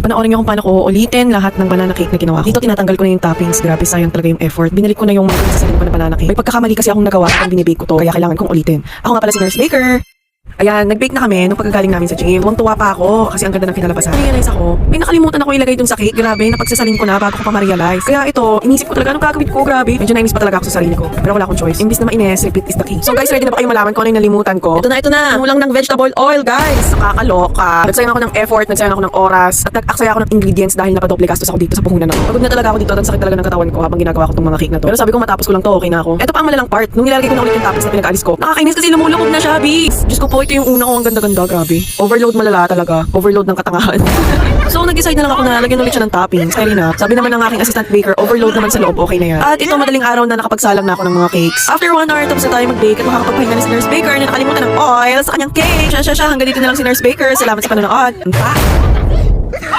Panoorin niyo kung paano ko ulitin lahat ng banana cake na ginawa ko. Dito tinatanggal ko na yung toppings. Grabe, sayang talaga yung effort. Binalik ko na yung sasalin ko na banana cake. May pagkakamali kasi akong nagawa kapag binibake ko to. Kaya kailangan kong ulitin. Ako nga pala si Nurse Baker. Ayan, nag-bake na kami nung pagkagaling namin sa gym. Tuwa pa ako kasi ang ganda ng kinalabasan. Realize ako, may nakalimutan ako ilagay dun sa cake. Grabe, napagsasalin ko na bago ko pa ma-realize. Kaya ito, inisip ko talaga anong gagawin ko. Grabe, medyo nainis pa talaga ako sa sarili ko. Pero wala akong choice. Imbis na mainis, repeat is the key. So guys, ready na ba kayo malaman kung ano yung nalimutan ko? Ito na. Kulang ng vegetable oil, guys. Nakakaloka. Nagsayang ako ng effort, nagsayang ako ng oras, at nag-aksaya ako ng ingredients dahil napadoble gastos ako dito sa puhunan na to. Pagod na talaga ako dito at sakit talaga ng katawan ko habang ginagawa ko tong mga cake na to. Pero sabi ko matapos ko lang to, okay na ako. Ito pa ang malalang part. Nung nilalagay ko na ulit yung toppings na pinag-alis ko, nakakainis kasi lumulubog na siya, bis. Diyos ko po, ito yung una ko, ang ganda-ganda, grabe. Overload malala talaga. Overload ng katangahan. So, nag-decide na lang ako na lagyan ulit siya ng toppings. Kaya na. Sabi naman ng aking assistant baker, overload naman sa loob, okay na yan. At ito, madaling araw na nakapagsalang na ako ng mga cakes. After 1 hour, tapos na tayo mag-bake at makakapagpahinga na si Nurse Baker na nakalimutan ng oil sa kanyang cake. Siya. Hanggang dito na lang si Nurse Baker. Salamat sa panonood. Bye!